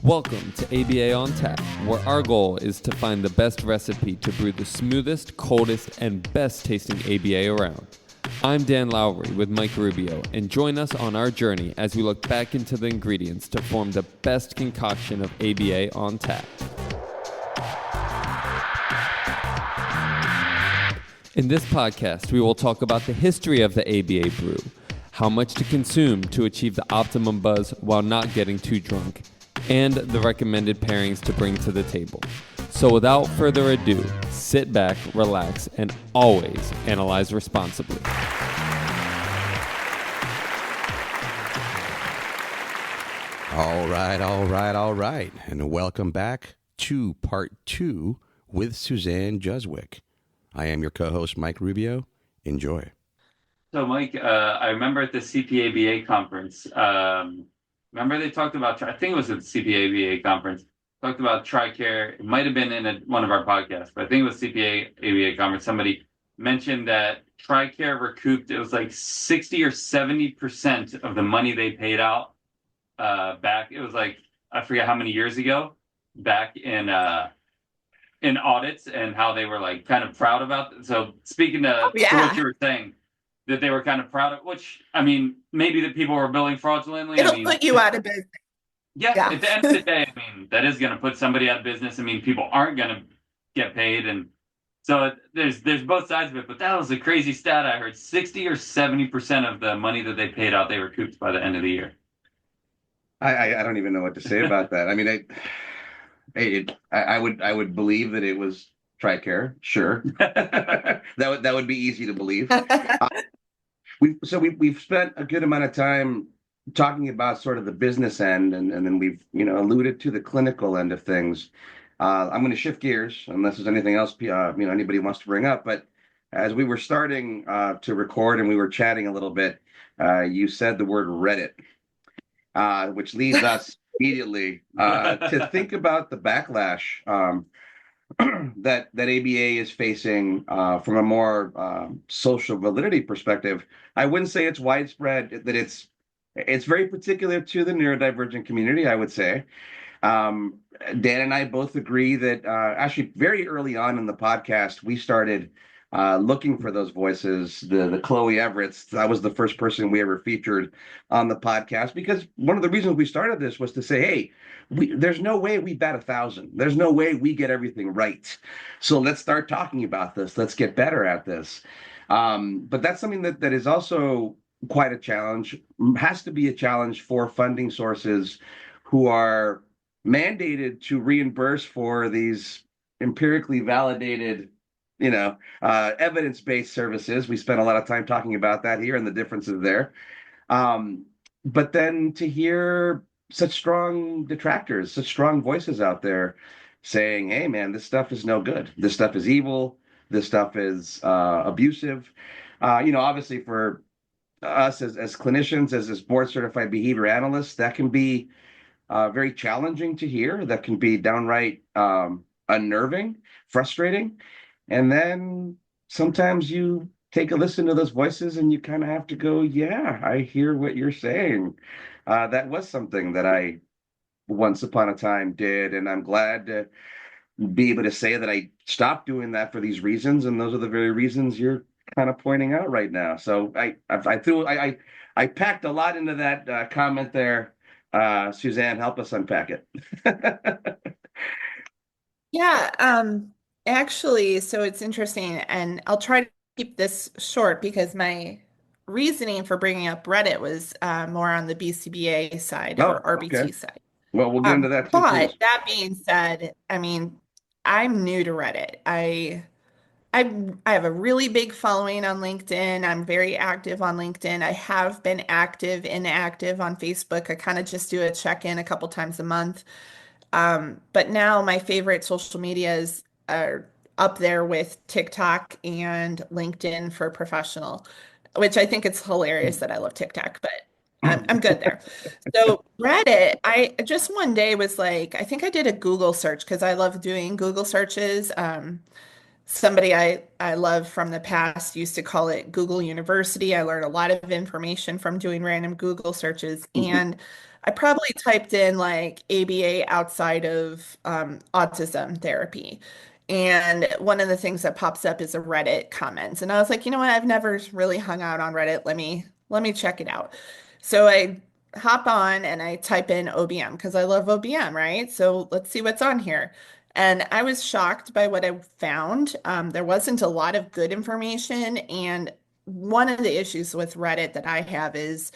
Welcome to ABA on Tap, where our goal is to find the best recipe to brew the smoothest, coldest, and best tasting ABA around. I'm Dan Lowry with Mike Rubio, and join us on our journey as we look back into the ingredients to form the best concoction of ABA on tap. In this podcast, we will talk about the history of the ABA brew, how much to consume to achieve the optimum buzz while not getting too drunk, and the recommended pairings to bring to the table. So without further ado, sit back, relax, and always analyze responsibly. All right. And welcome back to part 2 with Suzanne Juzwick. I am your co-host, Mike Rubio. Enjoy. So, Mike, I remember at the CPABA conference, remember they talked about, I think it was at the CPABA conference, talked about TRICARE. It might have been in one of our podcasts, but I think it was CPABA conference. Somebody mentioned that TRICARE recouped, it was like 60 or 70% of the money they paid out back. It was like, I forget how many years ago, back in audits, and how they were like kind of proud about it. So speaking to what you were saying, that they were kind of proud of, which, I mean, maybe that people were billing fraudulently. It'll put you out of business. Yeah, at the end of the day, I mean, that is going to put somebody out of business. I mean, people aren't going to get paid. And so there's both sides of it. But that was a crazy stat I heard. 60 or 70% of the money that they paid out, they recouped by the end of the year. I don't even know what to say about that. I mean, I would believe that it was TRICARE. Sure. that would be easy to believe. We've spent a good amount of time talking about sort of the business end, and then we've alluded to the clinical end of things. I'm going to shift gears unless there's anything else anybody wants to bring up. But as we were starting to record and we were chatting a little bit, you said the word Reddit, which leads us immediately to think about the backlash that ABA is facing from a more social validity perspective. I wouldn't say it's widespread, that it's very particular to the neurodivergent community, I would say. Dan and I both agree that actually very early on in the podcast, we started looking for those voices. The Chloe Everetts, that was the first person we ever featured on the podcast, because one of the reasons we started this was to say, hey, there's no way we bat 1,000. There's no way we get everything right. So let's start talking about this. Let's get better at this. But that's something that is also quite a challenge, has to be a challenge for funding sources who are mandated to reimburse for these empirically validated evidence-based services. We spent a lot of time talking about that here and the differences there. But then to hear such strong detractors, such strong voices out there saying, hey, man, this stuff is no good. This stuff is evil. This stuff is abusive. Obviously for us as clinicians, as board-certified behavior analysts, that can be very challenging to hear. That can be downright unnerving, frustrating. And then sometimes you take a listen to those voices and you kind of have to go, yeah, I hear what you're saying. That was something that I once upon a time did. And I'm glad to be able to say that I stopped doing that for these reasons. And those are the very reasons you're kind of pointing out right now. So I packed a lot into that comment there. Suzanne, help us unpack it. Yeah. Actually, so it's interesting, and I'll try to keep this short because my reasoning for bringing up Reddit was more on the BCBA side or RBT side. Well, we'll get into that too. But that being said, I mean, I'm new to Reddit. I have a really big following on LinkedIn. I'm very active on LinkedIn. I have been inactive on Facebook. I kind of just do a check-in a couple times a month. But now my favorite social medias are up there with TikTok and LinkedIn for professional, which I think it's hilarious that I love TikTok, but I'm good there. So Reddit, I just one day was like, I think I did a Google search because I love doing Google searches. Somebody I love from the past used to call it Google University. I learned a lot of information from doing random Google searches. And I probably typed in like ABA outside of autism therapy. And one of the things that pops up is a Reddit comment. And I was like, you know what? I've never really hung out on Reddit. Let me check it out. So I hop on and I type in OBM because I love OBM, right? So let's see what's on here. And I was shocked by what I found. There wasn't a lot of good information. And one of the issues with Reddit that I have is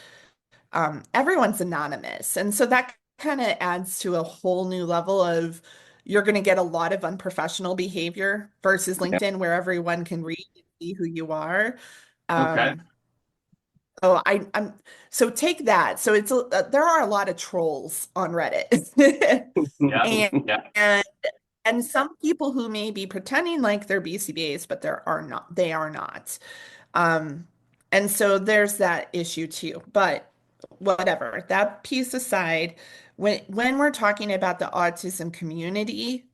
everyone's anonymous. And so that kind of adds to a whole new level of you're going to get a lot of unprofessional behavior versus Yeah. LinkedIn, where everyone can read and see who you are. Okay. Um, so I'm so take that. So there are a lot of trolls on Reddit. Yeah. and, Yeah. and and some people who may be pretending like they're BCBAs, but they are not. Um, and so there's that issue too. But whatever, that piece aside, when we're talking about the autism community,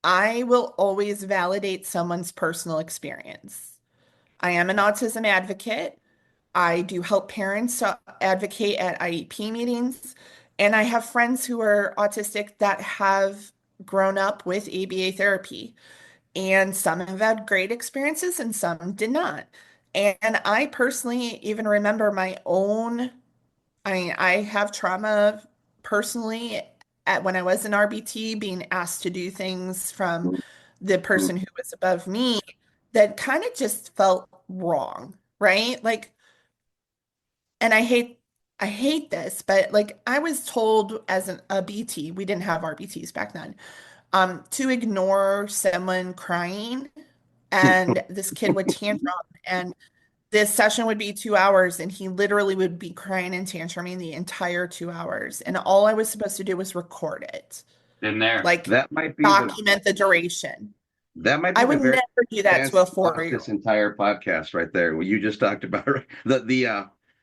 I will always validate someone's personal experience. I am an autism advocate. I do help parents advocate at IEP meetings, and I have friends who are autistic that have grown up with ABA therapy. And some have had great experiences and some did not. And I personally even remember my own, I have trauma personally at when I was in RBT, being asked to do things from the person who was above me that kind of just felt wrong, right? Like, and I hate this, but like I was told as a BT, we didn't have RBTs back then, to ignore someone crying, and this kid would tantrum, and this session would be 2 hours and he literally would be crying and tantruming the entire 2 hours, and all I was supposed to do was record it, Been there. like That might be document the duration. that might I be the would very never do that to a advanced of this 4-year-old. entire podcast right there. What you just talked about, right?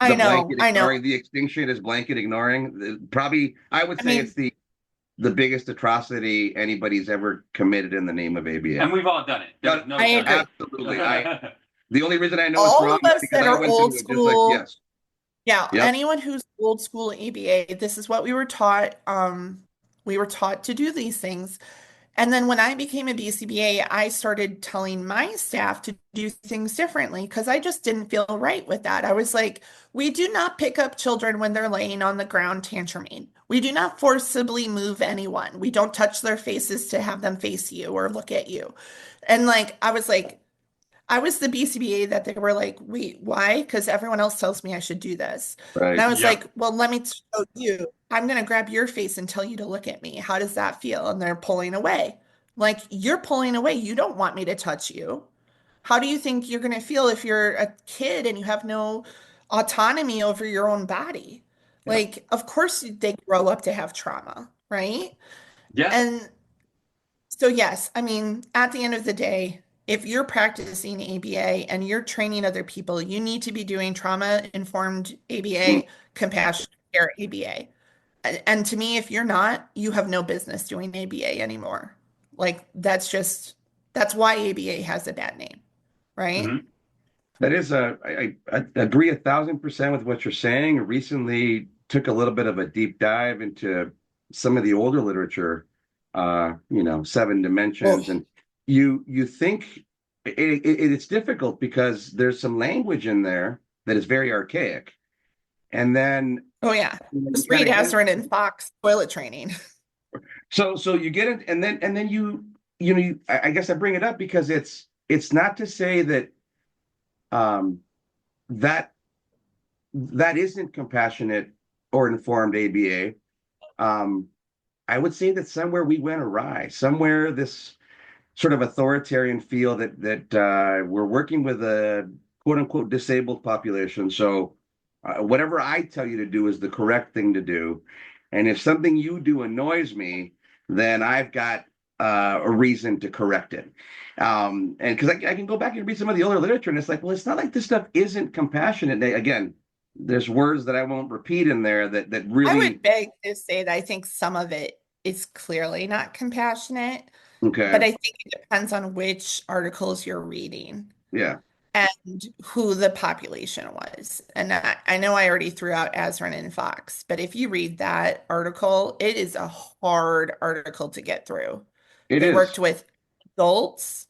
I The know, blanket I know. ignoring, the extinction is blanket ignoring. Probably, I would I say it's mean, the biggest atrocity anybody's ever committed in the name of ABA. And we've all done it. There's no I agree. Absolutely. The only reason I know it's All wrong of is us because that I are went old through it just like, school, yes. yeah, Yep. anyone who's old school ABA, this is what we were taught. We were taught to do these things. And then when I became a BCBA, I started telling my staff to do things differently because I just didn't feel right with that. I was like, we do not pick up children when they're laying on the ground tantruming. We do not forcibly move anyone. We don't touch their faces to have them face you or look at you. And like, I was the BCBA that they were like, wait, why? Because everyone else tells me I should do this. And Right. I was Yep. like, well, let me show you. I'm going to grab your face and tell you to look at me. How does that feel? And they're pulling away. Like, you're pulling away. You don't want me to touch you. How do you think you're going to feel if you're a kid and you have no autonomy over your own body? Yeah. Like, of course they grow up to have trauma, right? Yeah. And so, yes, I mean, at the end of the day, if you're practicing ABA and you're training other people, you need to be doing trauma-informed Mm. ABA, compassion care ABA. And to me, if you're not, you have no business doing ABA anymore. Like that's why ABA has a bad name, right? Hmm. That is I agree 1,000% with what you're saying. Recently took a little bit of a deep dive into some of the older literature, Seven Oh, Dimensions, and you think it's difficult because there's some language in there that is very archaic, and then oh yeah. you Just kind read of get Azrin and Fox toilet training. so you get it, and then I guess I bring it up because it's not to say that um that that isn't compassionate or informed ABA. Um, I would say that somewhere we went awry. Somewhere this sort of authoritarian feel that we're working with a quote unquote disabled population. So whatever I tell you to do is the correct thing to do, and if something you do annoys me, then I've got a reason to correct it. And because I can go back and read some of the older literature, and it's like, well, it's not like this stuff isn't compassionate. Again, there's words that I won't repeat in there that I really would beg to say that I think some of it is clearly not compassionate, okay. but I think it depends on which articles you're reading. Yeah. and who the population was. And I know I already threw out Azrin and Fox, but if you read that article, it is a hard article to get through. It They worked is. with adults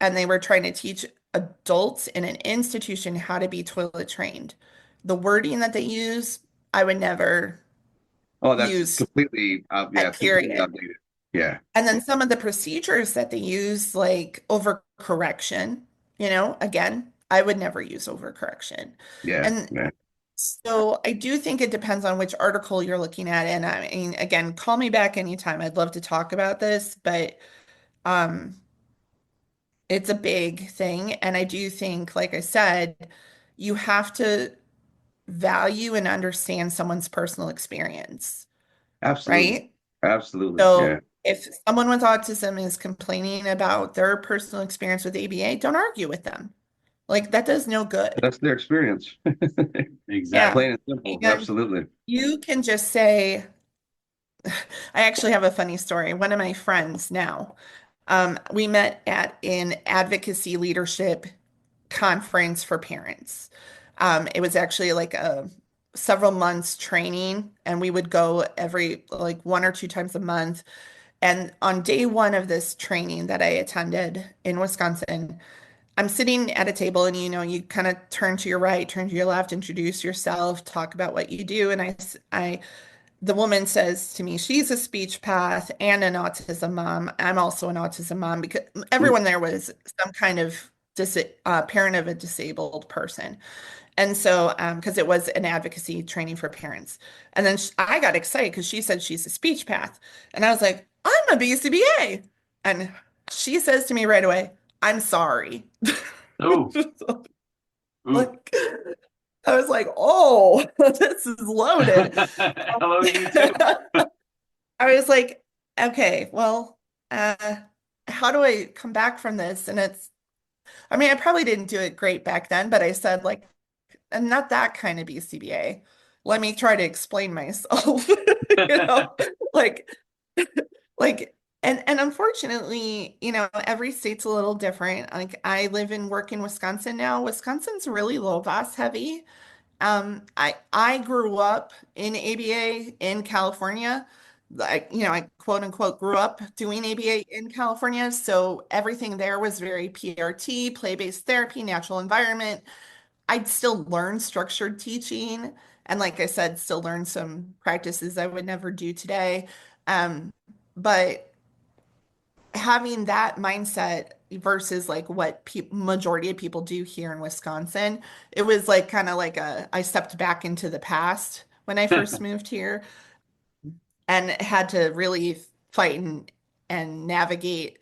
and they were trying to teach adults in an institution how to be toilet trained. The wording that they use, I would never Oh, that's use completely, yeah, at it's completely period. outdated. Yeah, And then some of the procedures that they use, like overcorrection, again, I would never use overcorrection. yeah, And yeah. so I do think it depends on which article you're looking at. And I mean, again, call me back anytime. I'd love to talk about this, but um, it's a big thing. And I do think, like I said, you have to value and understand someone's personal experience, Absolutely. right? Absolutely. So Yeah. if someone with autism is complaining about their personal experience with ABA, don't argue with them. Like that does no good. That's their experience. Exactly. Yeah. Plain and simple. And Absolutely. you can just say, I actually have a funny story. One of my friends now, we met at an advocacy leadership conference for parents. It was actually like a several months training, and we would go every like 1 or 2 times a month. And on day one of this training that I attended in Wisconsin, I'm sitting at a table and you kind of turn to your right, turn to your left, introduce yourself, talk about what you do. And the woman says to me, she's a speech path and an autism mom. I'm also an autism mom because Ooh, everyone there was some kind of parent of a disabled person. And so, because it was an advocacy training for parents. And then I got excited because she said she's a speech path. And I was like, I'm a BCBA. And she says to me right away, I'm sorry. Oh, ooh. Like, I was like, oh, this is loaded. Hello, you too. I was like, okay, well, how do I come back from this? And I mean, I probably didn't do it great back then, but I said, like, I'm not that kind of BCBA. Let me try to explain myself, you know, like, like, and unfortunately, every state's a little different. Like, I live and work in Wisconsin now. Wisconsin's really low VOS heavy. I grew up in ABA in California. I quote unquote grew up doing ABA in California. So everything there was very PRT, play-based therapy, natural environment. I'd still learn structured teaching. And like I said, still learn some practices I would never do today. But having that mindset versus like what majority of people do here in Wisconsin, it was like kind of like I stepped back into the past when I first moved here and had to really fight and navigate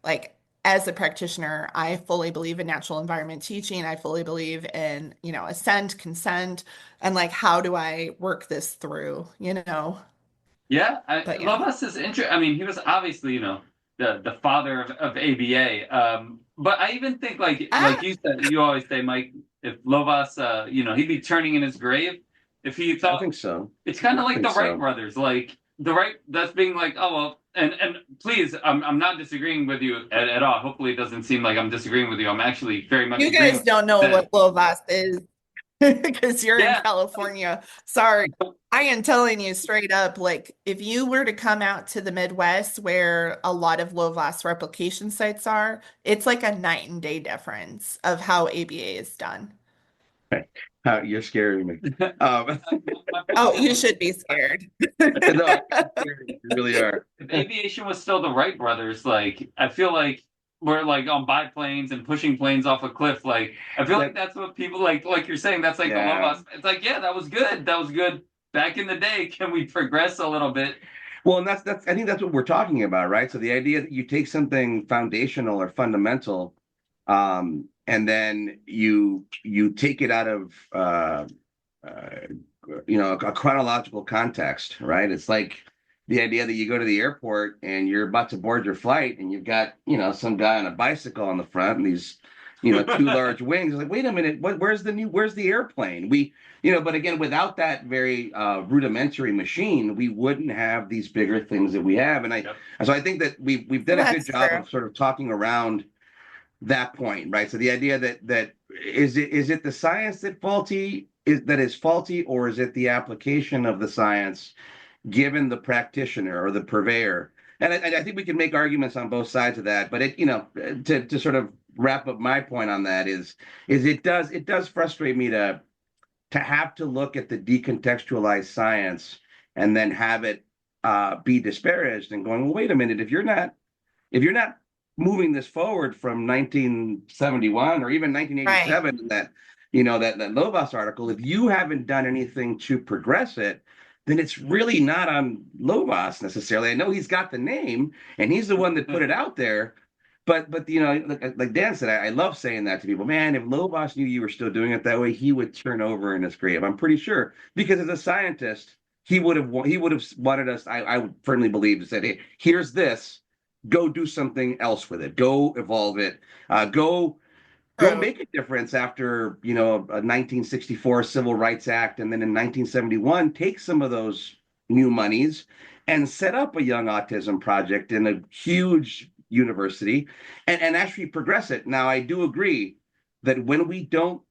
like as a practitioner, I fully believe in natural environment teaching. I fully believe in, assent, consent, and like how do I work this through? Yeah, But yeah. Lovas is interesting. I mean, he was obviously, the father of ABA. But I even think like Ah, you said, you always say, Mike, if Lovas, he'd be turning in his grave if he I thought think so. it's kind of I like think the Wright so. brothers, like the Wright that's being like, oh well, and please, I'm not disagreeing with you at all. Hopefully, it doesn't seem like I'm disagreeing with you. I'm actually very much you agreeing guys with don't know that. what Lovas is because you're in Yeah, California. Sorry. I am telling you straight up, like if you were to come out to the Midwest where a lot of Lovas replication sites are, it's like a night and day difference of how ABA is done. You're scaring me. my, my Oh, point you is, should be scared. No, you're scaring me. You really are. if aviation was still the Wright brothers, like I feel like we're like on biplanes and pushing planes off a cliff. Like I feel like that's what people like you're saying. That's like the love Yeah. us. It's like yeah, that was good. That was good back in the day. Can we progress a little bit? Well, and that's I think that's what we're talking about, right? So the idea that you take something foundational or fundamental, and then you take it out of uh, a chronological context, right? It's like the idea that you go to the airport and you're about to board your flight and you've got some guy on a bicycle on the front and these two large wings. It's like, wait a minute, where's the airplane? But again, without that very rudimentary machine, we wouldn't have these bigger things that we have. And Yep. so I think that we've done Well, a good that's job true. of sort of talking around that point, right? So the idea that is it the science that is faulty, or is it the application of the science given the practitioner or the purveyor? And I think we can make arguments on both sides of that, but to sort of wrap up my point on that is it does frustrate me to have to look at the decontextualized science and then have it be disparaged and going, well, wait a minute, if you're not moving this forward from 1971 or even Right. 1987 in that Lobos article, if you haven't done anything to progress it, then it's really not on Lobos necessarily. I know he's got the name and he's the one that put it out there, but like Dan said, I love saying that to people. Man, if Lobos knew you were still doing it that way, he would turn over in his grave. I'm pretty sure, because as a scientist, he would have wanted us. I would firmly believe, to say, hey, here's this. Go do something else with it. Go evolve it. Go True. make a difference after a 1964 Civil Rights Act, and then in 1971 take some of those new monies and set up a young autism project in a huge university and actually progress it. Now, I do agree that when we don't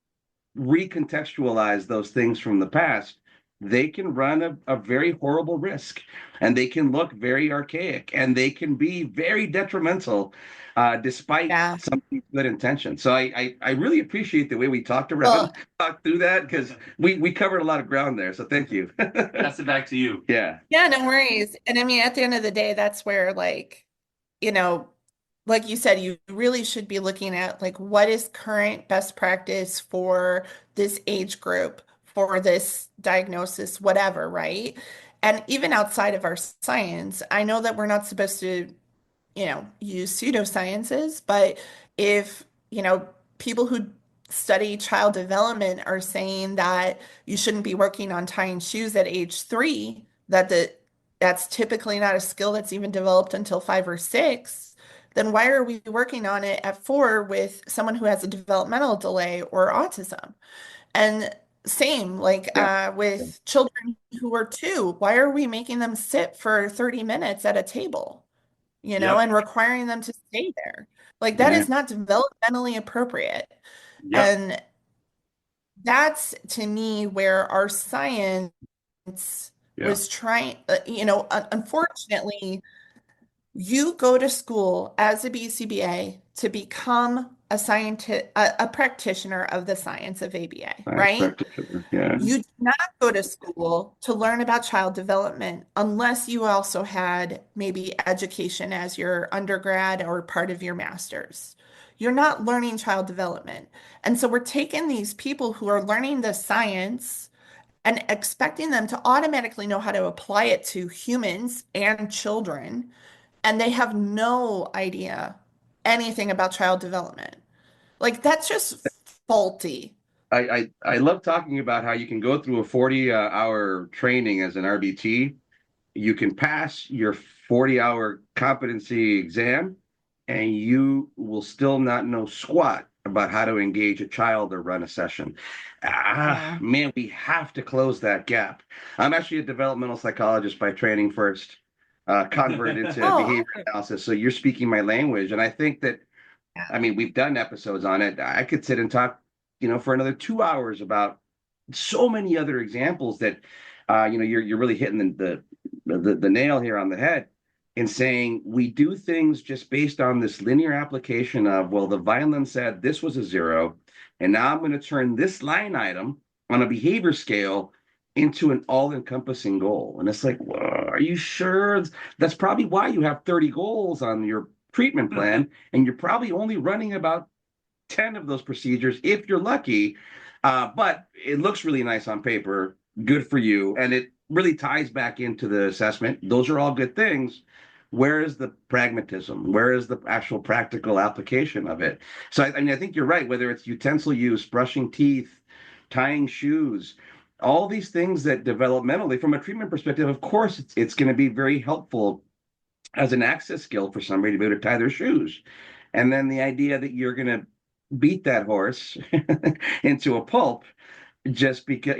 recontextualize those things from the past, they can run a very horrible risk, and they can look very archaic, and they can be very detrimental, despite Yeah. some good intentions. So I really appreciate the way we talked through that, because we covered a lot of ground there. So thank you. Pass it back to you. Yeah. Yeah, no worries. And I mean, at the end of the day, that's where, like you said, you really should be looking at like what is current best practice for this age group, for this diagnosis, whatever, right? And even outside of our science, I know that we're not supposed to use pseudosciences, but if, people who study child development are saying that you shouldn't be working on tying shoes at age 3, that's typically not a skill that's even developed until 5 or 6, then why are we working on it at 4 with someone who has a developmental delay or autism? And same, like with children who are 2, why are we making them sit for 30 minutes at a table? Yep. And requiring them to stay there. Like that Yeah. is not developmentally appropriate. Yep. And that's to me where our science was trying, unfortunately, you go to school as a BCBA to become a scientist, a practitioner of the science of ABA, right? Yeah. You did not go to school to learn about child development unless you also had maybe education as your undergrad or part of your master's. You're not learning child development. And so we're taking these people who are learning the science and expecting them to automatically know how to apply it to humans and children, and they have no idea anything about child development. Like that's just faulty. I love talking about how you can go through a 40-hour training as an RBT. You can pass your 40-hour competency exam, and you will still not know squat about how to engage a child or run a session. Man, we have to close that gap. I'm actually a developmental psychologist by training first, converted into behavior analysis. So you're speaking my language. And I think that, I mean, we've done episodes on it. I could sit and talk, for another 2 hours about so many other examples that, you're really hitting the nail here on the head in saying we do things just based on this linear application of, well, the Vineland said this was a 0, and now I'm going to turn this line item on a behavior scale into an all-encompassing goal. And it's like, well, are you sure? That's probably why you have 30 goals on your treatment plan, and you're probably only running about 10 of those procedures if you're lucky. But it looks really nice on paper. Good for you. And it really ties back into the assessment. Those are all good things. Where is the pragmatism? Where is the actual practical application of it? So I think you're right, whether it's utensil use, brushing teeth, tying shoes, all these things that developmentally, from a treatment perspective, of course, it's going to be very helpful as an access skill for somebody to be able to tie their shoes. And then the idea that you're going to beat that horse into a pulp just because,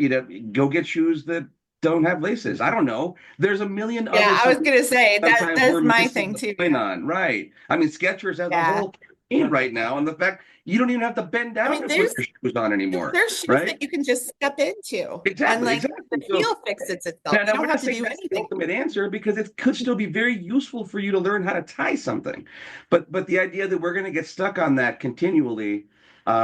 go get shoes that don't have laces. I don't know. There's a million other. Yeah, I was going to say that's my missing thing too. On. Right. I mean, Skechers has a whole right now, and the fact you don't even have to bend down I mean, to put your shoes on anymore, there's shoes right? that you can just step into, and Exactly, like the exactly. So heel fixes itself. now You we're don't not have to saying do that's the anything. ultimate answer because it could still be very useful for you to learn how to tie something. But the idea that we're going to get stuck on that continually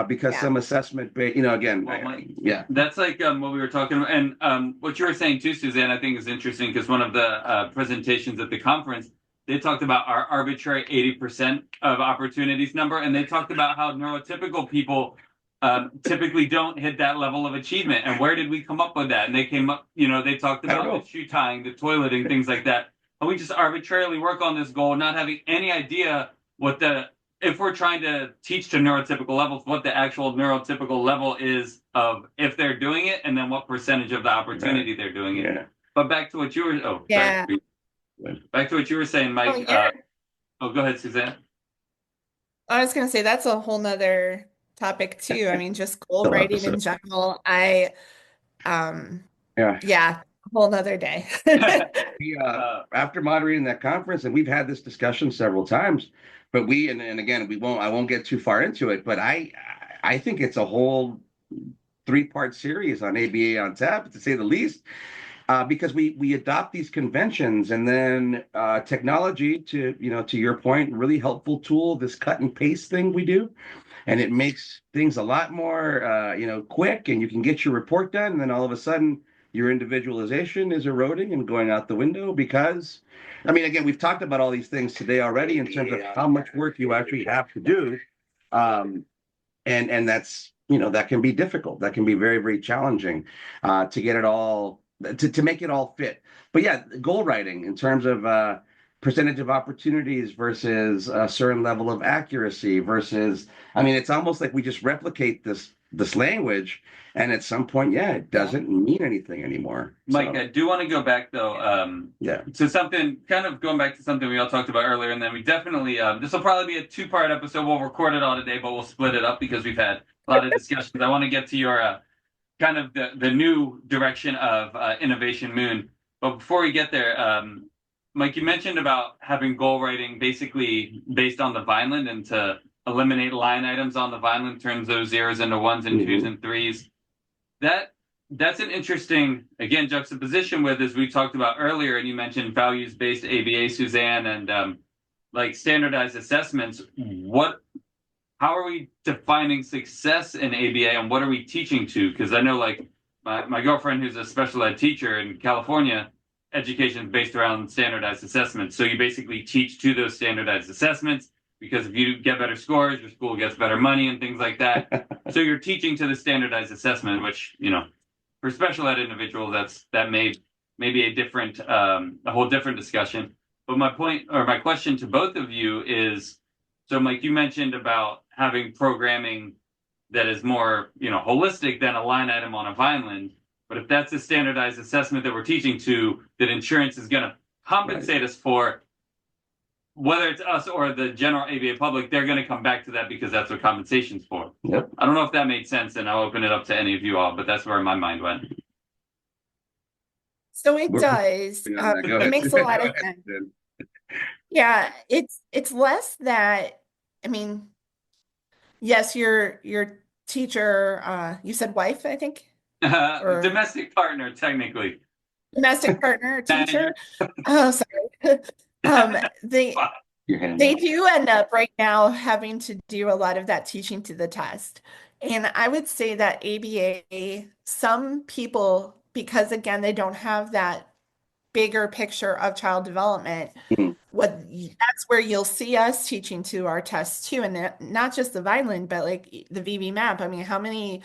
because Yeah. some assessment, again, Well, yeah. That's like what we were talking about. And what you were saying too, Suzanne, I think is interesting because one of the presentations at the conference, they talked about our arbitrary 80% of opportunities number. And they talked about how neurotypical people typically don't hit that level of achievement. And where did we come up with that? And they came up, they talked I don't about know. the shoe tying, the toileting, things like that. And we just arbitrarily work on this goal, not having any idea what if we're trying to teach to neurotypical levels, what the actual neurotypical level is of if they're doing it, and then what percentage of the opportunity they're doing it. Yeah. But back to what you were, Yeah. sorry. Back to what you were saying, Mike. Go ahead, Suzanne. I was going to say that's a whole nother topic too. I mean, just goal Whole writing in episode. general. Yeah. Yeah, a whole nother day. We, after moderating that conference, and we've had this discussion several times, but and again, I won't get too far into it, but I think it's a whole 3-part series on ABA on Tap, to say the least, because we adopt these conventions, and then technology, to your point, really helpful tool, this cut and paste thing we do, and it makes things a lot more quick, and you can get your report done, and then all of a sudden your individualization is eroding and going out the window because, I mean, again, we've talked about all these things today already in terms of how much work you actually have to do. And that's, that can be difficult. That can be very, very challenging to get it all, to make it all fit. But yeah, goal writing in terms of percentage of opportunities versus a certain level of accuracy versus, I mean, it's almost like we just replicate this language, and at some point, it doesn't mean anything anymore. Mike, I do want to go back though, to something, kind of going back to something we all talked about earlier, and then we definitely, this will probably be a 2-part episode. We'll record it all today, but we'll split it up because we've had a lot of discussions. I want to get to your kind of the new direction of Innovation Moon. But before we get there, Mike, you mentioned about having goal writing basically based on the Vineland, and to eliminate line items on the Vineland, turns those zeros into ones and twos and threes. That's an interesting, again, juxtaposition with, as we talked about earlier, and you mentioned values-based ABA, Suzanne, and like standardized assessments. How are we defining success in ABA, and what are we teaching to? Because I know, like, my girlfriend, who's a special ed teacher in California, education is based around standardized assessments. So you basically teach to those standardized assessments, because if you get better scores, your school gets better money and things like that. So you're teaching to the standardized assessment, which, for special ed individuals, that may be a whole different discussion. But my point, or my question to both of you is, so Mike, you mentioned about having programming that is more, holistic than a line item on a Vineland. But if that's the standardized assessment that we're teaching to, that insurance is going to compensate us for, whether it's us or the general ABA public, they're going to come back to that because that's what compensation's for. Yep. I don't know if that made sense, and I'll open it up to any of you all, but that's where my mind went. So it does. It makes a lot of sense. Yeah, it's less that, I mean, yes, your teacher, you said wife, I think? Or domestic partner, technically. Domestic partner, teacher. Oh, sorry. They do end up right now having to do a lot of that teaching to the test. And I would say that ABA, some people, because again, they don't have that bigger picture of child development, that's where you'll see us teaching to our tests too. And not just the Vineland, but like the VB map. I mean, how many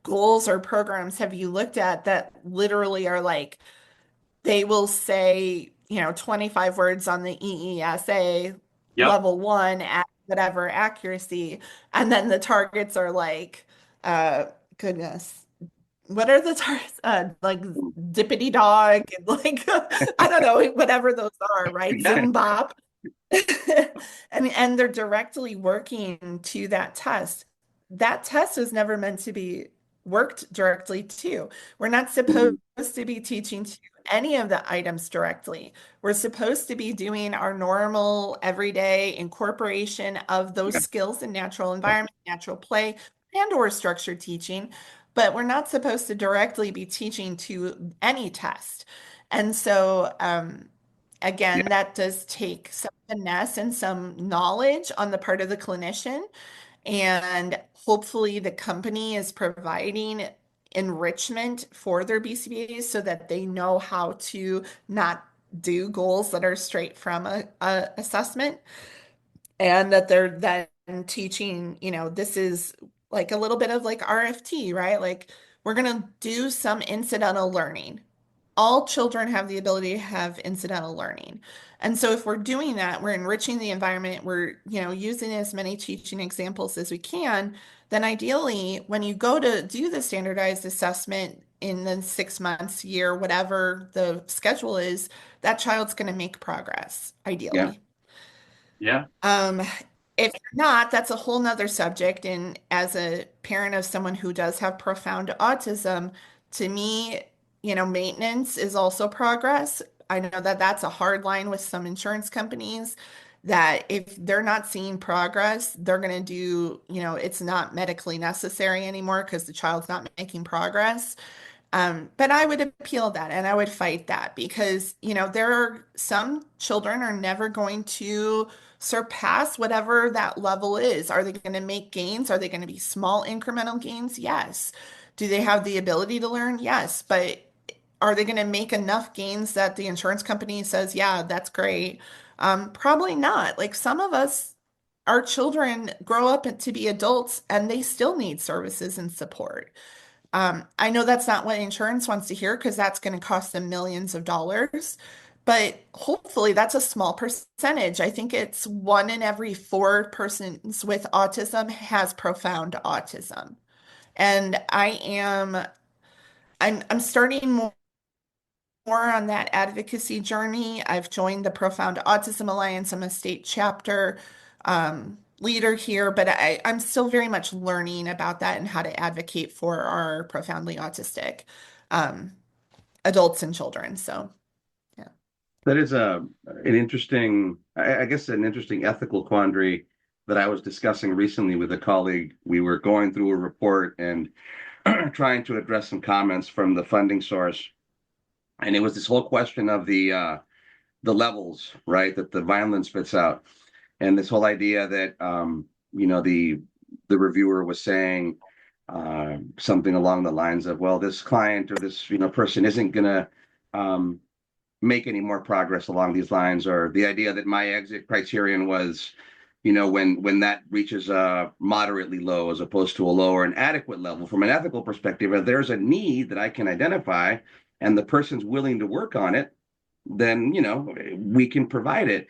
goals or programs have you looked at that literally are like, they will say, 25 words on the EESA level 1 at whatever accuracy. And then the targets are like, goodness, what are the targets? Like dippity dog, and like, I don't know, whatever those are, right? Zimbop. And they're directly working to that test. That test was never meant to be worked directly to. We're not supposed to be teaching to any of the items directly. We're supposed to be doing our normal everyday incorporation of those Yeah. skills in natural environment, natural play, and or structured teaching, but we're not supposed to directly be teaching to any test. And so, Yeah. again, that does take some finesse and some knowledge on the part of the clinician. And hopefully the company is providing enrichment for their BCBAs so that they know how to not do goals that are straight from a assessment, and that they're then teaching, this is like a little bit of like RFT, right? Like we're going to do some incidental learning. All children have the ability to have incidental learning. And so if we're doing that, we're enriching the environment, we're, using as many teaching examples as we can, then ideally, when you go to do the standardized assessment in the 6 months, year, whatever the schedule is, that child's going to make progress, Yeah. ideally. Yeah. If not, that's a whole nother subject. And as a parent of someone who does have profound autism, to me, maintenance is also progress. I know that that's a hard line with some insurance companies, that if they're not seeing progress, they're going to do, it's not medically necessary anymore because the child's not making progress. But I would appeal that and I would fight that because, there are some children are never going to surpass whatever that level is. Are they going to make gains? Are they going to be small incremental gains? Yes. Do they have the ability to learn? Yes. But are they going to make enough gains that the insurance company says, yeah, that's great? Probably not. Like some of us, our children grow up to be adults and they still need services and support. I know that's not what insurance wants to hear because that's going to cost them millions of dollars, but hopefully that's a small percentage. I think it's 1 in every 4 persons with autism has profound autism. And I'm starting more on that advocacy journey. I've joined the Profound Autism Alliance. I'm a state chapter leader here, but I'm still very much learning about that and how to advocate for our profoundly autistic um, adults and children. So, yeah. That is an interesting, I guess, an interesting ethical quandary that I was discussing recently with a colleague. We were going through a report and trying to address some comments from the funding source, and it was this whole question of the levels, right, that the violence spits out, and this whole idea that the reviewer was saying something along the lines of, well, this client or this person isn't gonna um, make any more progress along these lines, or the idea that my exit criterion was, when that reaches a moderately low as opposed to a low or an adequate level from an ethical perspective, if there's a need that I can identify and the person's willing to work on it, then we can provide it.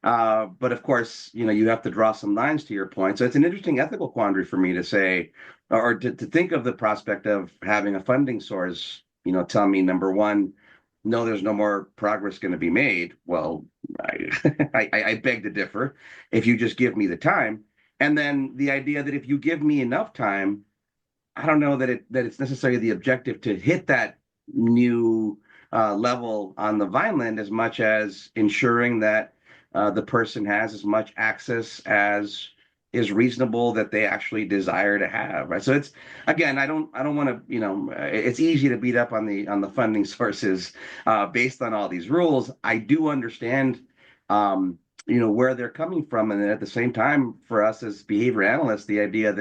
But of course, you have to draw some lines to your point. So it's an interesting ethical quandary for me to say, or to think of the prospect of having a funding source, tell me, number one, no, there's no more progress going to be made. Well, I beg to differ. If you just give me the time, and then the idea that if you give me enough time, I don't know that it's necessarily the objective to hit that new level on the Vineland as much as ensuring that the person has as much access as is reasonable that they actually desire to have, right? So it's, again, I don't want to, it's easy to beat up on the funding sources based on all these rules. I do understand where they're coming from, and then at the same time, for us as behavior analysts, the idea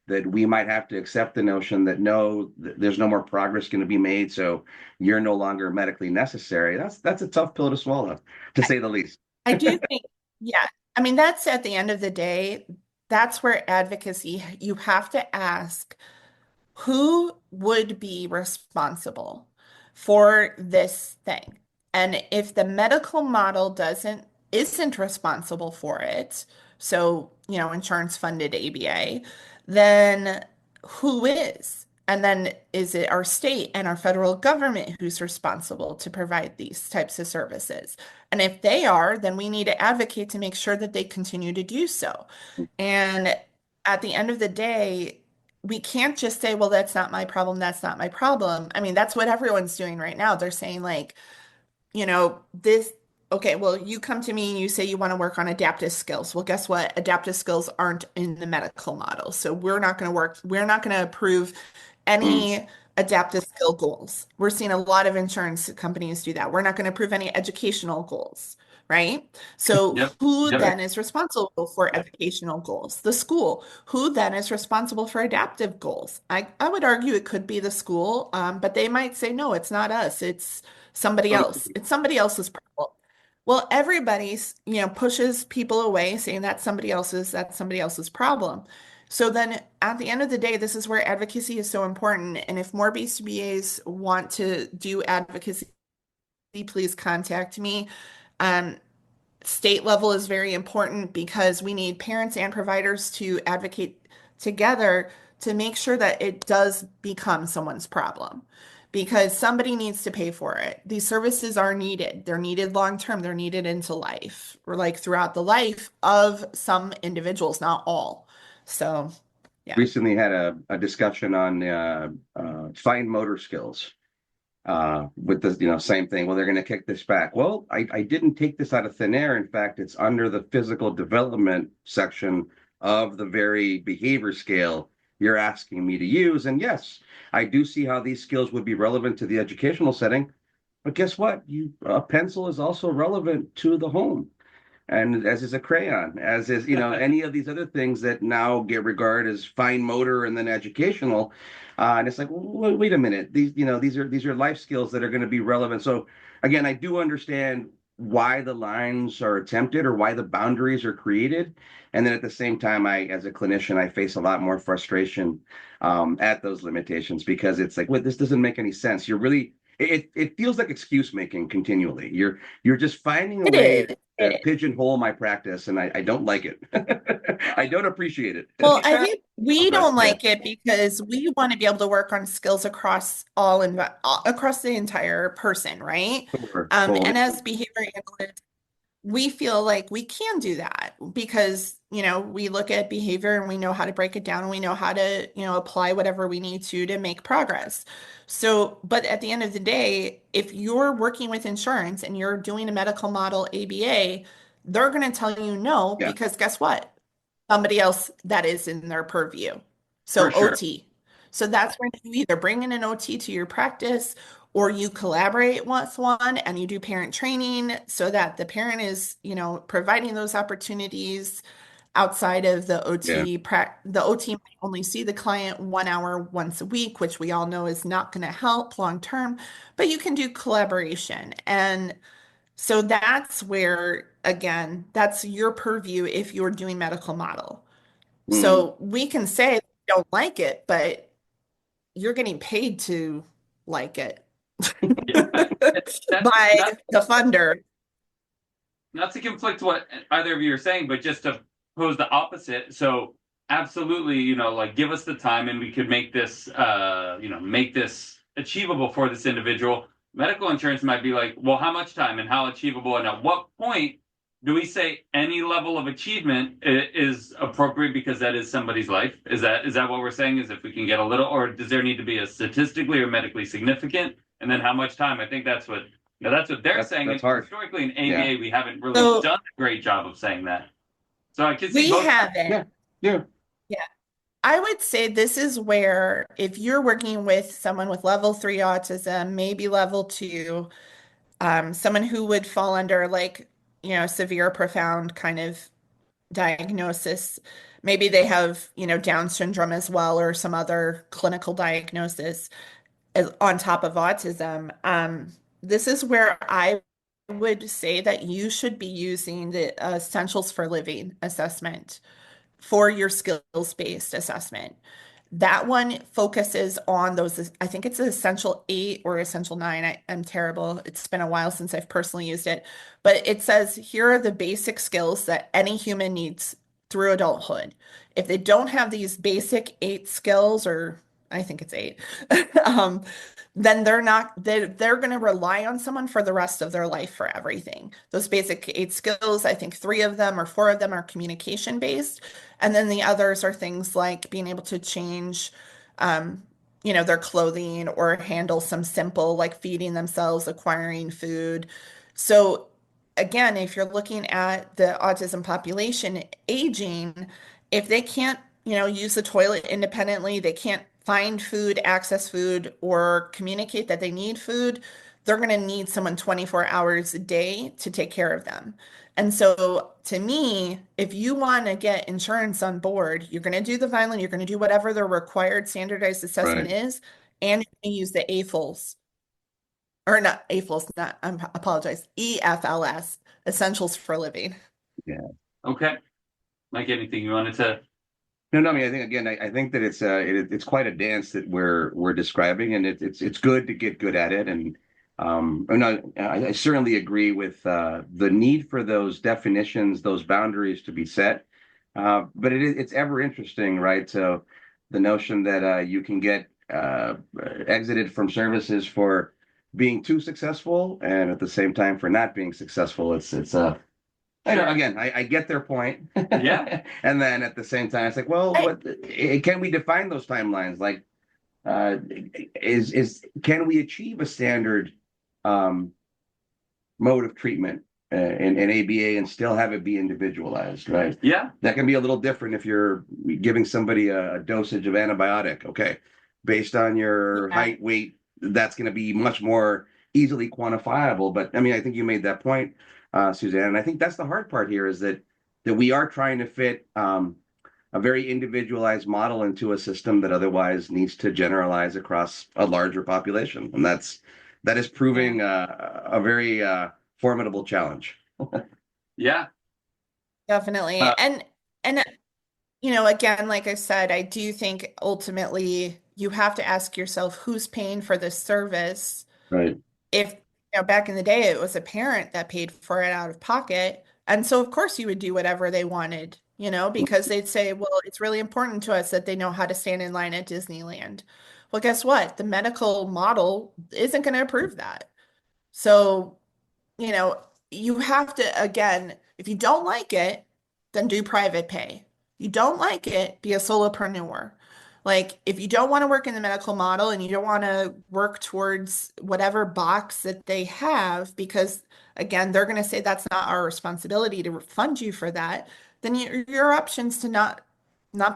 that we might have to accept the notion that no, there's no more progress going to be made, so you're no longer medically necessary. That's a tough pill to swallow, to say the least. I do think, yeah. I mean, that's at the end of the day, that's where advocacy, you have to ask who would be responsible for this thing? And if the medical model isn't responsible for it, so, insurance funded ABA, then who is? And then is it our state and our federal government who's responsible to provide these types of services? And if they are, then we need to advocate to make sure that they continue to do so. And at the end of the day, we can't just say, well, that's not my problem. That's not my problem. I mean, that's what everyone's doing right now. They're saying like, this, okay, well, you come to me and you say you want to work on adaptive skills. Well, guess what? Adaptive skills aren't in the medical model. So we're not going to approve Mm. any adaptive skill goals. We're seeing a lot of insurance companies do that. We're not going to approve any educational goals, right? So Yep. who Yep. then is responsible for educational goals? The school. Who then is responsible for adaptive goals? I would argue it could be the school, but they might say, no, it's not us. It's somebody else. It's somebody else's problem. Well, everybody's, pushes people away saying that's somebody else's problem. So then at the end of the day, this is where advocacy is so important. And if more BCBAs want to do advocacy, please contact me. Um, State level is very important because we need parents and providers to advocate together to make sure that it does become someone's problem because somebody needs to pay for it. These services are needed. They're needed long term, they're needed into life or like throughout the life of some individuals, not all. So, yeah. Recently had a discussion on fine motor skills with the same thing. Well, they're going to kick this back. Well, I didn't take this out of thin air. In fact, it's under the physical development section of the very behavior scale you're asking me to use. And yes, I do see how these skills would be relevant to the educational setting. But guess what? A pencil is also relevant to the home, and as is a crayon, as is any of these other things that now get regarded as fine motor and then educational. And it's like, wait a minute, these are life skills that are going to be relevant. So again, I do understand why the lines are attempted or why the boundaries are created, and then at the same time, as a clinician, I face a lot more frustration at those limitations because it's like, this doesn't make any sense. You're really it feels like excuse making continually. You're just finding a It way is. to It is. pigeonhole my practice, and I don't like it. I don't appreciate it. Well, I think we But don't yeah, like it because we want to be able to work on skills across the entire person, right? totally. And as behavior analysts, we feel like we can do that because, we look at behavior and we know how to break it down and we know how to, apply whatever we need to make progress. So, but at the end of the day, if you're working with insurance and you're doing a medical model ABA, they're going to tell you no Yeah, because guess what? Somebody else that is in their purview. for So sure. OT. So that's when you either bring in an OT to your practice or you collaborate with one and you do parent training so that the parent is, providing those opportunities outside of the Yeah. OT. The OT might only see the client 1 hour once a week, which we all know is not going to help long term, but you can do collaboration. And so that's where, again, that's your purview if you're doing medical model. Mm. So we can say we don't like it, but you're getting paid to like it Yeah. by Not the funder. not to conflict what either of you are saying, but just to pose the opposite. So absolutely, like give us the time and we could make this make this achievable for this individual. Medical insurance might be like, well, how much time and how achievable and at what point do we say any level of achievement is appropriate because that is somebody's life? Is that what we're saying? Is if we can get a little, or does there need to be a statistically or medically significant? And then how much time? I think that's what that's what they're saying. That's And hard. historically in Yeah. ABA, we haven't really So done a great job of saying that. So I can see we both. haven't. Yeah. Yeah. Yeah. I would say this is where if you're working with someone with level 3 autism, maybe level 2, someone who would fall under like, severe, profound kind of diagnosis. Maybe they have, Down syndrome as well, or some other clinical diagnosis on top of autism. This is where I would say that you should be using the Essentials for Living assessment for your skills-based assessment. That one focuses on those, I think it's Essential 8 or Essential 9. I'm terrible. It's been a while since I've personally used it. But it says here are the basic skills that any human needs through adulthood. If they don't have these basic 8 skills or I think it's 8, um, then they're going to rely on someone for the rest of their life for everything. Those basic 8 skills, I think 3 of them or 4 of them are communication based. And then the others are things like being able to change, um, their clothing or handle some simple like feeding themselves, acquiring food. So again, if you're looking at the autism population aging, if they can't, use the toilet independently, they can't find food, access food, or communicate that they need food, they're going to need someone 24 hours a day to take care of them. And so to me, if you want to get insurance on board, you're going to do the Vineland, you're going to do whatever the required standardized assessment Right. is, and you're going to use the AFLS, or not AFLS, not, I apologize, EFLS, Essentials for Living. Yeah. Okay. Mike, anything you wanted to? No. I mean, I think again, I think that it's quite a dance that we're describing, and it's good to get good at it. And I certainly agree with the need for those definitions, those boundaries to be set. But it's ever interesting, right? So the notion that you can get exited from services for being too successful, and at the same time for not being successful, it's I know, Sure. again, I get their point. Yeah. And then at the same time, it's like, well, can we define those timelines? Like, can we achieve a standard um, mode of treatment in ABA and still have it be individualized, right? Yeah. That can be a little different if you're giving somebody a dosage of antibiotic. Okay, based on your Yeah. height, weight, that's going to be much more easily quantifiable. But I mean, I think you made that point, Suzanne, and I think that's the hard part here is that we are trying to fit a very individualized model into a system that otherwise needs to generalize across a larger population, and that is proving a very formidable challenge. Yeah. Definitely. Uh, And again, like I said, I do think ultimately you have to ask yourself who's paying for this service. Right. If, back in the day it was a parent that paid for it out of pocket, and so of course you would do whatever they wanted, because they'd say, well, it's really important to us that they know how to stand in line at Disneyland. Well, guess what? The medical model isn't going to approve that. So you know, you have to, again, if you don't like it, then do private pay. You don't like it, be a solopreneur. Like, if you don't want to work in the medical model and you don't want to work towards whatever box that they have, because again, they're going to say that's not our responsibility to fund you for that, then your options to not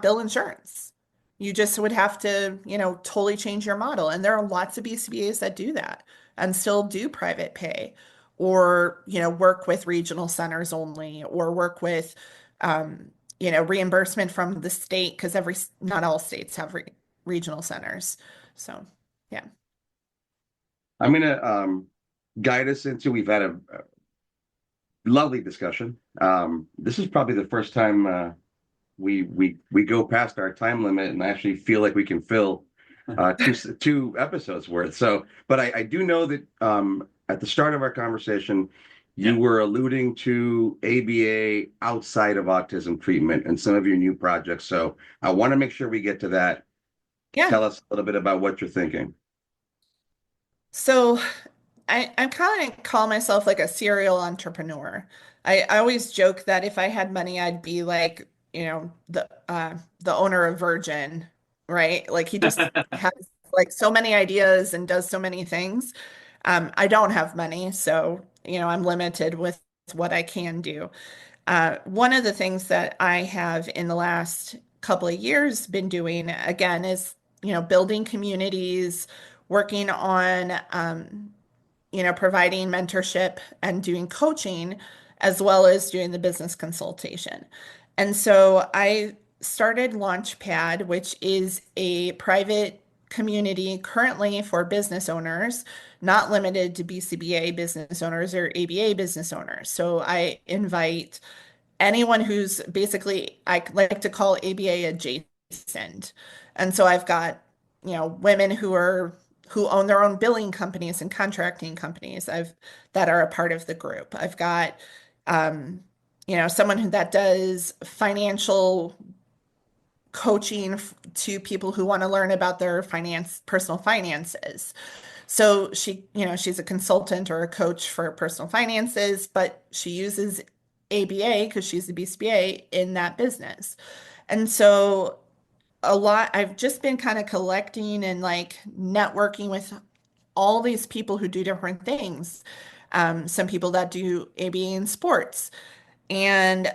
bill insurance. You just would have to, totally change your model. And there are lots of BCBAs that do that and still do private pay or work with regional centers only or work with reimbursement from the state because not all states have regional centers. So yeah. I'm going to guide us into, we've had a lovely discussion. This is probably the first time we go past our time limit and actually feel like we can fill two episodes worth. So, but I do know that at the start of our conversation, you were alluding to ABA outside of autism treatment and some of your new projects. So I want to make sure we get to that. Yeah. Tell us a little bit about what you're thinking. So I'm kind of call myself like a serial entrepreneur. I always joke that if I had money, I'd be like, the owner of Virgin, right? Like he just has like so many ideas and does so many things. I don't have money, so I'm limited with what I can do. One of the things that I have in the last couple of years been doing again is, building communities, working on providing mentorship and doing coaching, as well as doing the business consultation. And so I started Launchpad, which is a private community currently for business owners, not limited to BCBA business owners or ABA business owners. So I invite anyone who's basically, I like to call ABA adjacent. And so I've got, women who own their own billing companies and contracting companies that are a part of the group. I've got someone that does financial coaching to people who want to learn about their personal finances. So she's a consultant or a coach for personal finances, but she uses ABA because she's a BCBA in that business. And so I've just been kind of collecting and like networking with all these people who do different things. Some people that do ABA in sports. And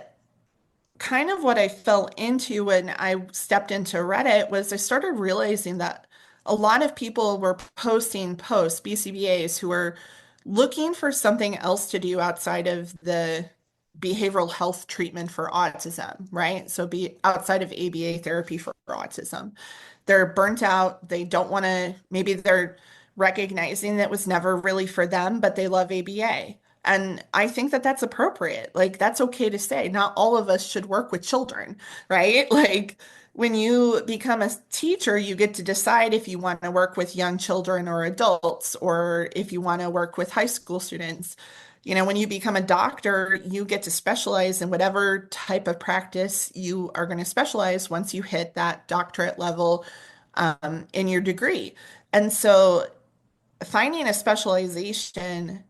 kind of what I fell into when I stepped into Reddit was I started realizing that a lot of people were posting posts, BCBAs, who were looking for something else to do outside of the behavioral health treatment for autism, right? So be outside of ABA therapy for autism. They're burnt out. They don't want to, maybe they're recognizing that was never really for them, but they love ABA. And I think that that's appropriate. Like, that's okay to say. Not all of us should work with children, right? Like, when you become a teacher, you get to decide if you want to work with young children or adults, or if you want to work with high school students. When you become a doctor, you get to specialize in whatever type of practice you are going to specialize once you hit that doctorate level in your degree. And so finding a specialization,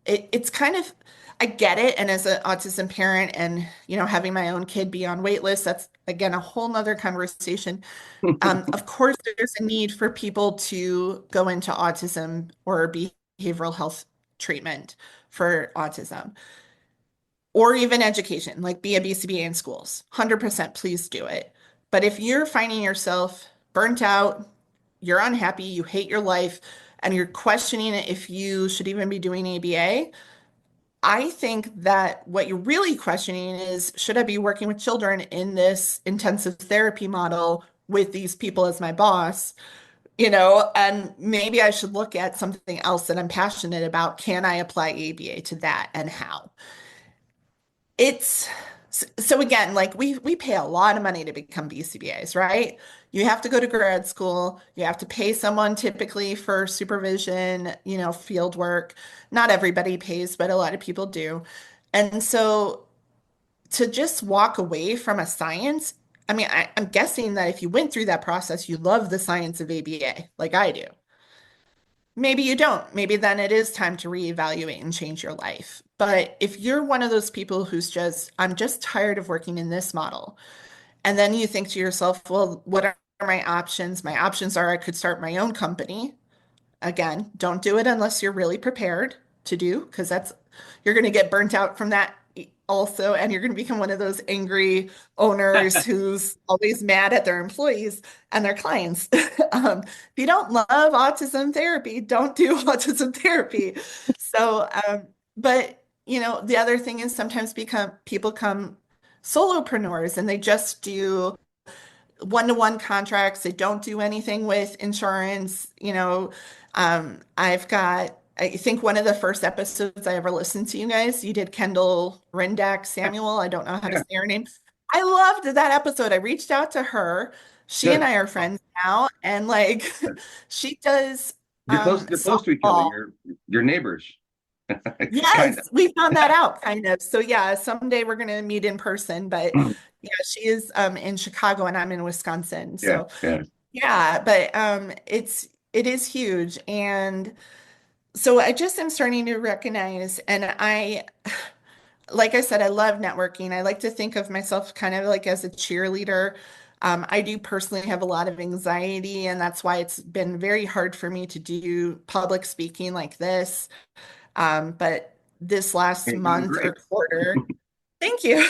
it's kind of, I get it. And as an autism parent and, having my own kid be on wait lists, that's again a whole nother conversation. Of course, there's a need for people to go into autism or behavioral health treatment for autism, or even education, like be a BCBA in schools. 100% please do it. But if you're finding yourself burnt out, you're unhappy, you hate your life, and you're questioning if you should even be doing ABA, I think that what you're really questioning is, should I be working with children in this intensive therapy model with these people as my boss? And maybe I should look at something else that I'm passionate about. Can I apply ABA to that, and how? It's so again, like we pay a lot of money to become BCBAs, right? You have to go to grad school, you have to pay someone typically for supervision, field work. Not everybody pays, but a lot of people do. And so to just walk away from a science, I mean, I'm guessing that if you went through that process, you love the science of ABA like I do. Maybe you don't. Maybe then it is time to reevaluate and change your life. But if you're one of those people who's just, I'm just tired of working in this model, and then you think to yourself, well, what are my options? My options are I could start my own company. Again, don't do it unless you're really prepared to do, because you're going to get burnt out from that also, and you're going to become one of those angry owners who's always mad at their employees and their clients. If you don't love autism therapy, don't do autism therapy. So, but the other thing is sometimes people come solopreneurs and they just do one-to-one contracts. They don't do anything with insurance. I think one of the first episodes I ever listened to you guys, you did Kendall Rendak Samuel. I don't know how to say her name. I loved that episode. I reached out to her. She and Good. I are friends now, and like she does You're close to each other. softball. You're neighbors. Kind Yes, we found that out kind of. So yeah, someday we're gonna meet in person. But of. yeah, she is in Chicago and I'm in Wisconsin. Yeah, So yeah. yeah, but it is huge. And so I just am starting to recognize, and like I said, I love networking. I like to think of myself kind of like as a cheerleader. I do personally have a lot of anxiety, and that's why it's been very hard for me to do public speaking like this. But this last You're doing month great. or quarter, thank you.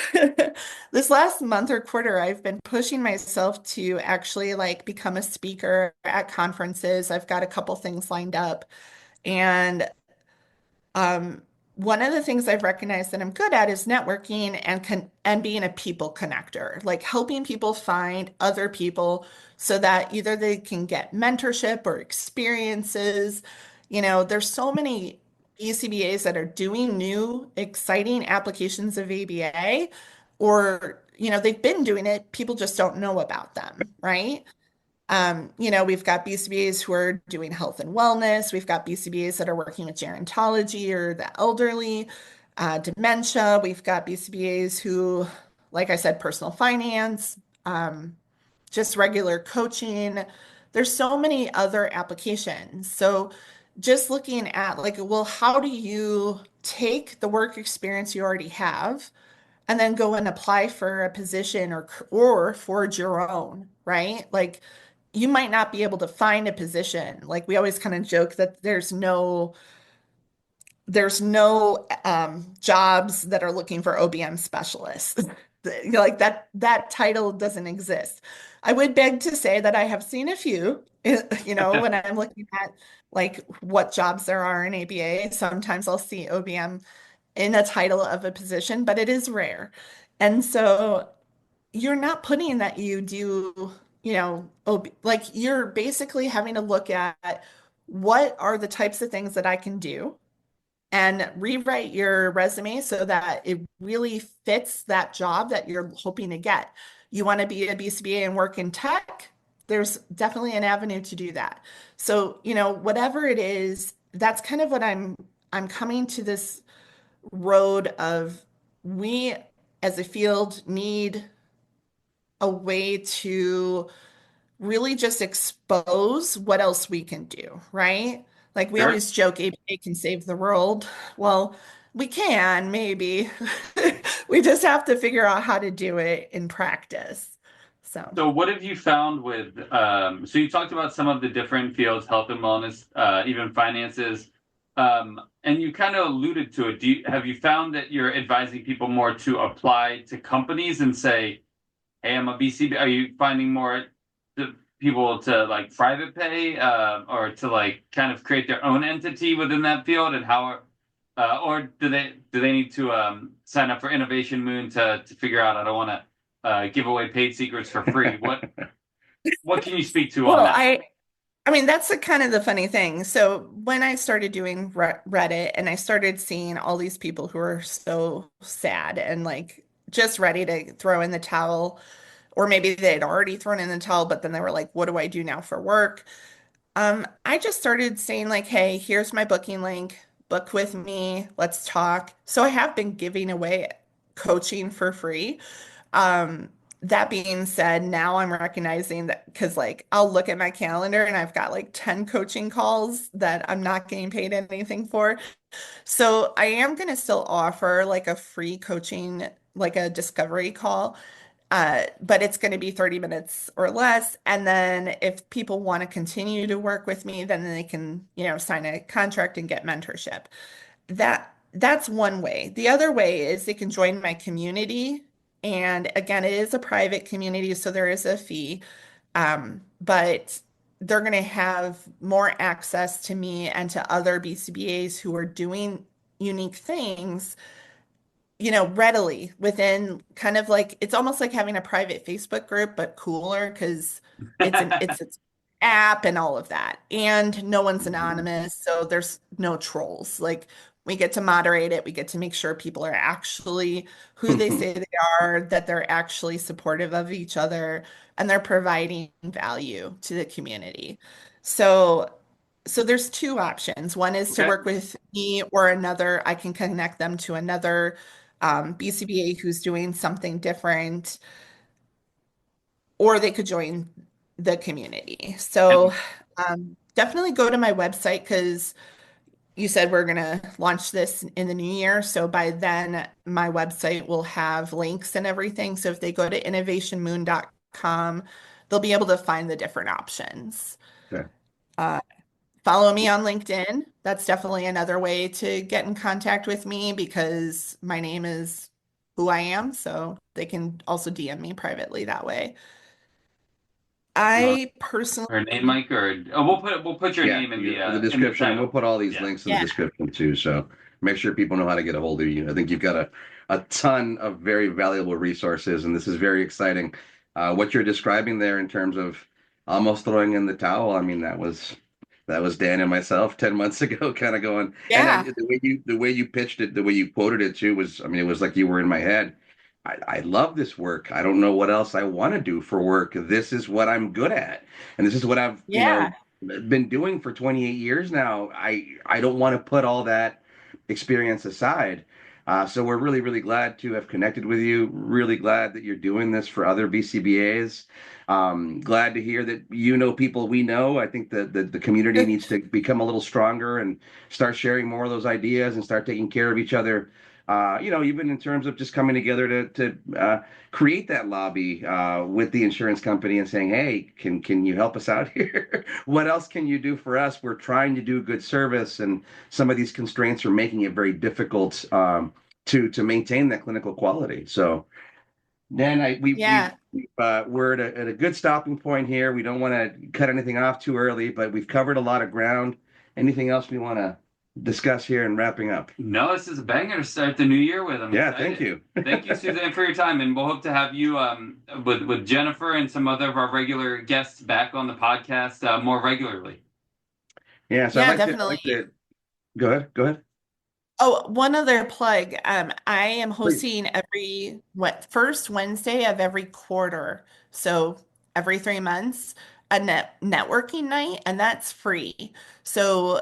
This last month or quarter, I've been pushing myself to actually like become a speaker at conferences. I've got a couple things lined up. And um, one of the things I've recognized that I'm good at is networking and being a people connector, like helping people find other people so that either they can get mentorship or experiences. There's so many ECBAs that are doing new, exciting applications of ABA, or, they've been doing it, people just don't know about them, right? We've got BCBAs who are doing health and wellness. We've got BCBAs that are working with gerontology or the elderly, dementia. We've got BCBAs who, like I said, personal finance. just regular coaching. There's so many other applications. So just looking at like, well, how do you take the work experience you already have and then go and apply for a position or forge your own, right? Like you might not be able to find a position. Like we always kind of joke that there's no jobs that are looking for OBM specialists. Like that title doesn't exist. I would beg to say that I have seen a few, when I'm looking at like what jobs there are in ABA. Sometimes I'll see OBM in a title of a position, but it is rare. And so you're not putting that you do, like you're basically having to look at what are the types of things that I can do and rewrite your resume so that it really fits that job that you're hoping to get. You want to be a BCBA and work in tech? There's definitely an avenue to do that. So, whatever it is, that's kind of what I'm coming to this road of we as a field need a way to really just expose what else we can do, right? Like we Sure. always joke ABA can save the world. Well, we can, maybe. We just have to figure out how to do it in practice. So, So what have you found with, so you talked about some of the different fields, health and wellness, even finances, and you kind of alluded to it. Have you found that you're advising people more to apply to companies and say, hey, I'm a BCB? Are you finding more the people to like private pay, or to like kind of create their own entity within that field, and how, or do they need to sign up for Innovation Moon to figure out I don't want to give away paid secrets for free? What can you speak to on well, that? I mean, that's the kind of the funny thing. So when I started doing Reddit and I started seeing all these people who are so sad and like just ready to throw in the towel, or maybe they had already thrown in the towel, but then they were like, what do I do now for work? I just started saying like, hey, here's my booking link, book with me, let's talk. So I have been giving away coaching for free. Um, that being said, now I'm recognizing that because like I'll look at my calendar and I've got like 10 coaching calls that I'm not getting paid anything for. So I am going to still offer like a free coaching, like a discovery call. But it's going to be 30 minutes or less. And then if people want to continue to work with me, then they can, sign a contract and get mentorship. That's one way. The other way is they can join my community. And again, it is a private community, so there is a fee. But they're going to have more access to me and to other BCBAs who are doing unique things, readily within kind of like it's almost like having a private Facebook group, but cooler because it's app and all of that. And no one's anonymous, so there's no trolls. Like we get to moderate it, we get to make sure people are actually who they say they are, that they're actually supportive of each other, and they're providing value to the community. So so there's two options. One is to Okay. work with me or another. I can connect them to another BCBA who's doing something different, or they could join the community. So And definitely go to my website because you said we're going to launch this in the new year. So by then, my website will have links and everything. So if they go to innovationmoon.com, they'll be able to find the different options. Okay. Follow me on LinkedIn. That's definitely another way to get in contact with me because my name is who I am. So they can also DM me privately that way. uh, I her name, personally, Mike, or oh, we'll put your Yeah, name the in the description, and we'll title. put all these Yeah. links in the yeah, description too. So make sure people know how to get a hold of you. I think you've got a ton of very valuable resources, and this is very exciting. What you're describing there in terms of almost throwing in the towel, I mean, that was Dan and myself 10 months ago, kind of going. And then yeah, the way you pitched it, the way you quoted it too was, I mean, it was like you were in my head. I love this work. I don't know what else I want to do for work. This is what I'm good at. And this is what I've, yeah, been doing for 28 years now. I don't want to put all that experience aside. So we're really, really glad to have connected with you. Really glad that you're doing this for other BCBAs. Glad to hear that you know people we know. I think that the community needs to become a little stronger and start sharing more of those ideas and start taking care of each other. Even in terms of just coming together to create that lobby with the insurance company and saying, "Hey, can you help us out here? What else can you do for us? We're trying to do good service, and some of these constraints are making it very difficult to maintain that clinical quality." So, Dan, Yeah. we're at a good stopping point here. We don't want to cut anything off too early, but we've covered a lot of ground. Anything else we want to discuss here in wrapping up? No, this is a banger to start the new year with. I'm Yeah, excited. thank you. Thank you, Suzanne, for your time, and we'll hope to have you with Jennifer and some other of our regular guests back on the podcast more regularly. Yeah, so Yeah, I'd like to go ahead. Go ahead. Oh, one other plug. I am Please. hosting first Wednesday of every quarter. So every 3 months, a networking night, and that's free. So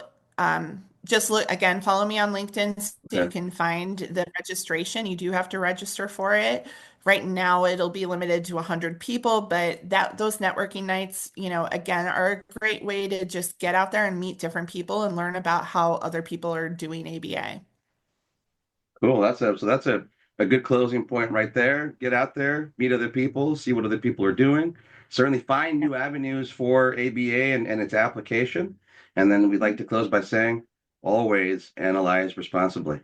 just look again, follow me on LinkedIn so you Okay. can find the registration. You do have to register for it. Right now it'll be limited to 100 people, but those networking nights, again, are a great way to just get out there and meet different people and learn about how other people are doing ABA. Cool. That's a good closing point right there. Get out there, meet other people, see what other people are doing. Certainly find new avenues for ABA and its application. And then we'd like to close by saying, always analyze responsibly.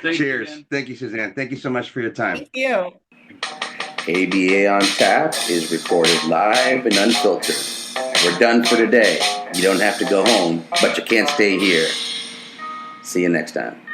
Cheers. Suzanne. Thank you, Suzanne. Thank you so much for your time. Thank you. ABA on Tap is recorded live and unfiltered. We're done for today. You don't have to go home, but you can't stay here. See you next time.